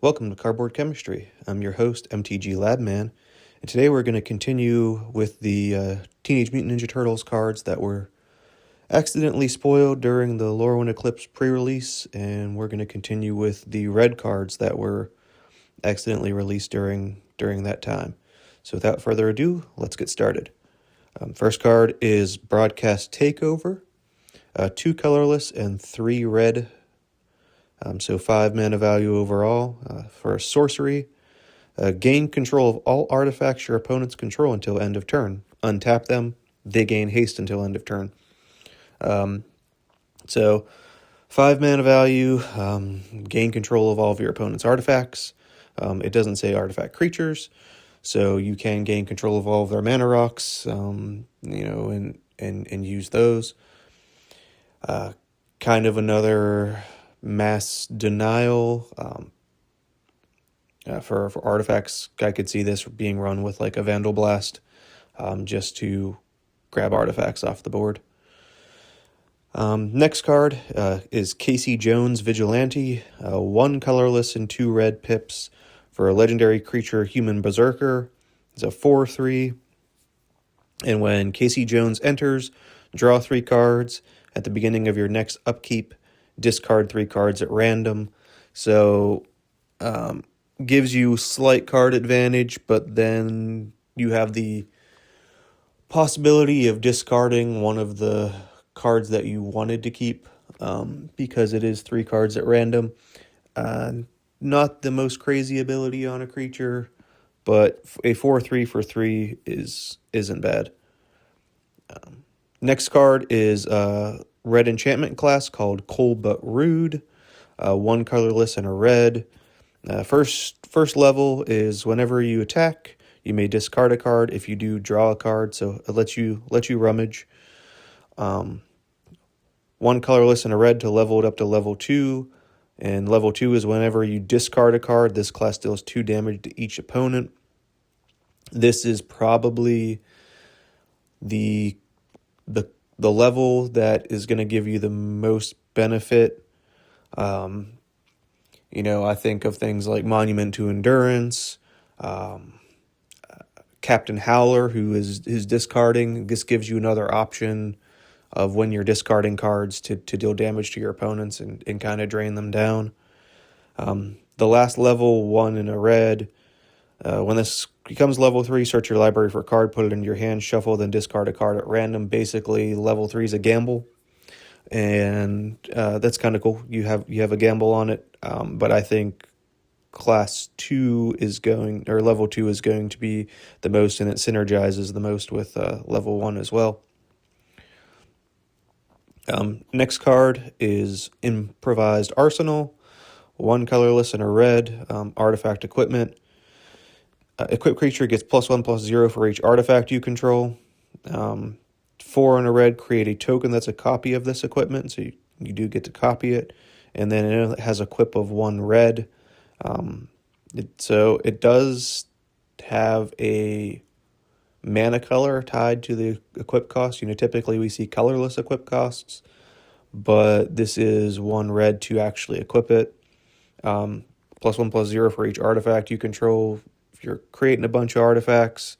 Welcome to Cardboard Chemistry. I'm your host, MTG Labman, and today we're going to continue with the Teenage Mutant Ninja Turtles cards that were accidentally spoiled during the Lorwyn Eclipsed pre-release, and we're going to continue with the red cards that were accidentally released during that time. So without further ado, let's get started. First card is Broadcast Takeover, 2 colorless and 3 red. So 5 mana value overall. For a sorcery, gain control of all artifacts your opponents control until end of turn. Untap them, they gain haste until end of turn. So 5 mana value, gain control of all of your opponent's artifacts. It doesn't say artifact creatures, so you can gain control of all of their mana rocks, and use those. Kind of another mass denial for artifacts. I could see this being run with like a Vandal Blast, just to grab artifacts off the board. Next card is Casey Jones Vigilante, 1 colorless and 2 red pips for a legendary creature Human Berserker. It's a 4/3, and when Casey Jones enters, draw 3 cards. At the beginning of your next upkeep, discard 3 cards at random. So gives you slight card advantage, but then you have the possibility of discarding one of the cards that you wanted to keep, because it is 3 cards at random. Not the most crazy ability on a creature, but a 4/3 for 3 isn't bad. Next card is red enchantment class called Cold But Rude, 1 colorless and a red. First level is whenever you attack, you may discard a card. If you do, draw a card, so it lets you rummage. 1 colorless and a red to level it up to level 2, and level 2 is whenever you discard a card, this class deals 2 damage to each opponent. This is probably the level that is going to give you the most benefit. I think of things like Monument to Endurance, Captain Howler, who is discarding. This gives you another option of when you're discarding cards to deal damage to your opponents and kind of drain them down. The last level, 1 in a red. When this becomes level 3, search your library for a card, put it into your hand, shuffle, then discard a card at random. Basically, level 3 is a gamble, and that's kind of cool. You have a gamble on it, but I think level 2 is going to be the most, and it synergizes the most with level 1 as well. Next card is Improvised Arsenal, 1 colorless and a red, artifact equipment. Equipped creature gets +1/+0 for each artifact you control. 4 in a red, create a token that's a copy of this equipment, so you do get to copy it. And then it has a equip of 1 red. So it does have a mana color tied to the equip cost. Typically we see colorless equip costs, but this is 1 red to actually equip it. +1/+0 for each artifact you control. If you're creating a bunch of artifacts,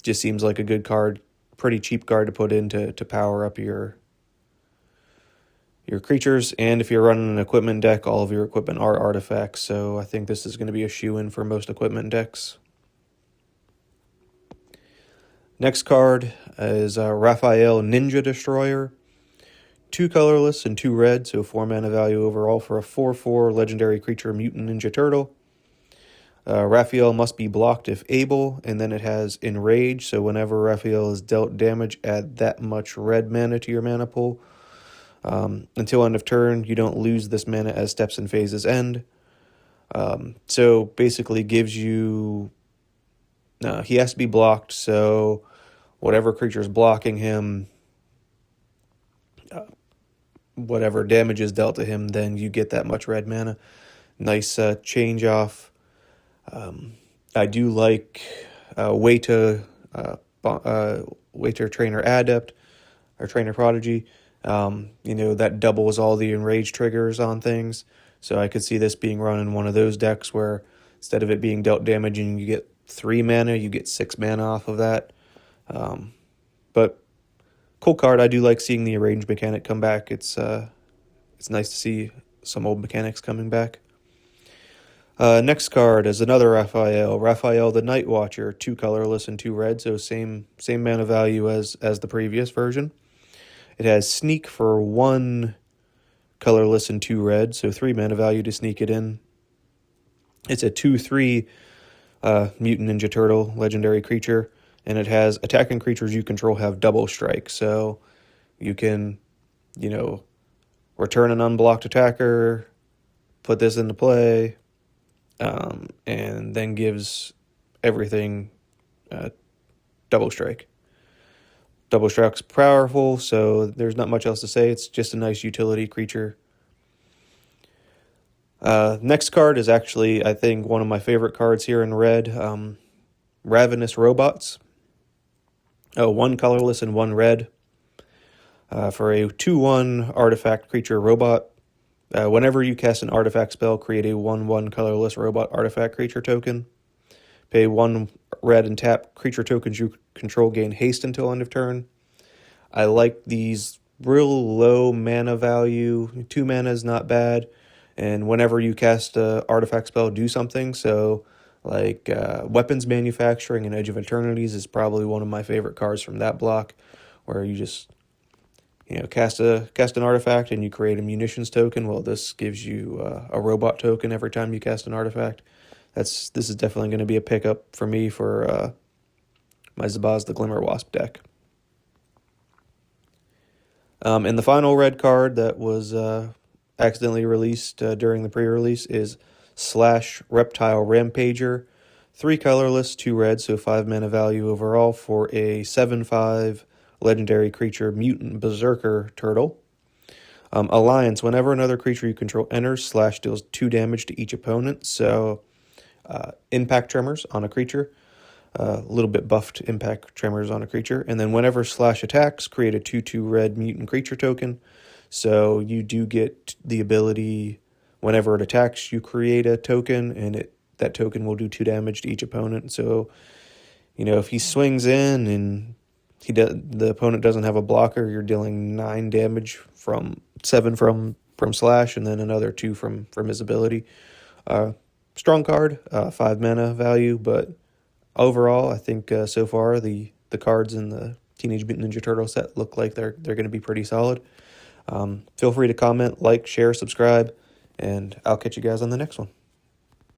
just seems like a good card, pretty cheap card to put in to power up your creatures. And if you're running an equipment deck, all of your equipment are artifacts, so I think this is going to be a shoe-in for most equipment decks. Next card is Raphael Ninja Destroyer, 2 colorless and 2 red, so 4 mana value overall for a 4/4 legendary creature Mutant Ninja Turtle. Raphael must be blocked if able, and then it has Enrage, so whenever Raphael is dealt damage, add that much red mana to your mana pool. Until end of turn, you don't lose this mana as steps and phases end. So basically gives you... he has to be blocked, so whatever creature is blocking him, whatever damage is dealt to him, then you get that much red mana. Nice change off. I do like Waiter Trainer Adept or Trainer Prodigy. That doubles all the enrage triggers on things. So I could see this being run in one of those decks where instead of it being dealt damage and you get 3 mana, you get 6 mana off of that. But cool card. I do like seeing the arrange mechanic come back. It's nice to see some old mechanics coming back. Next card is another Raphael. Raphael the Night Watcher, 2 colorless and 2 red, so same mana value as the previous version. It has sneak for 1 colorless and 2 red, so 3 mana value to sneak it in. It's a 2/3 mutant ninja turtle legendary creature, and it has attacking creatures you control have double strike, so you can, return an unblocked attacker, put this into play, and then gives everything double strike. Double strike's powerful, so there's not much else to say. It's just a nice utility creature. Next card is actually, I think, one of my favorite cards here in red. Ravenous Robots. 1 colorless and 1 red. For a 2/1 artifact creature robot. Whenever you cast an artifact spell, create a 1/1 colorless robot artifact creature token. Pay 1 red and tap creature tokens you control gain haste until end of turn. I like these real low mana value. 2 mana is not bad. And whenever you cast an artifact spell, do something. So, like Weapons Manufacturing and Edge of Eternities is probably one of my favorite cards from that block, where you just cast an artifact and you create a munitions token. Well, this gives you a robot token every time you cast an artifact. This is definitely going to be a pickup for me for my Zabaz the Glimmerwasp deck. And the final red card that was accidentally released during the pre-release is Slash Reptile Rampager. 3 colorless, 2 red, so 5 mana value overall for a 7/5 legendary creature mutant berserker turtle. Alliance, whenever another creature you control enters, Slash deals 2 damage to each opponent. So impact tremors on a creature, a little bit buffed impact tremors on a creature. And then whenever Slash attacks, create a 2/2 red mutant creature token. So you do get the ability, whenever it attacks, you create a token, and that token will do 2 damage to each opponent. So, if he swings in and the opponent doesn't have a blocker, you're dealing 9 damage from 7 from Slash, and then another 2 from his ability. Strong card, 5 mana value, but overall, I think so far the cards in the Teenage Mutant Ninja Turtle set look like they're going to be pretty solid. Feel free to comment, like, share, subscribe, and I'll catch you guys on the next one.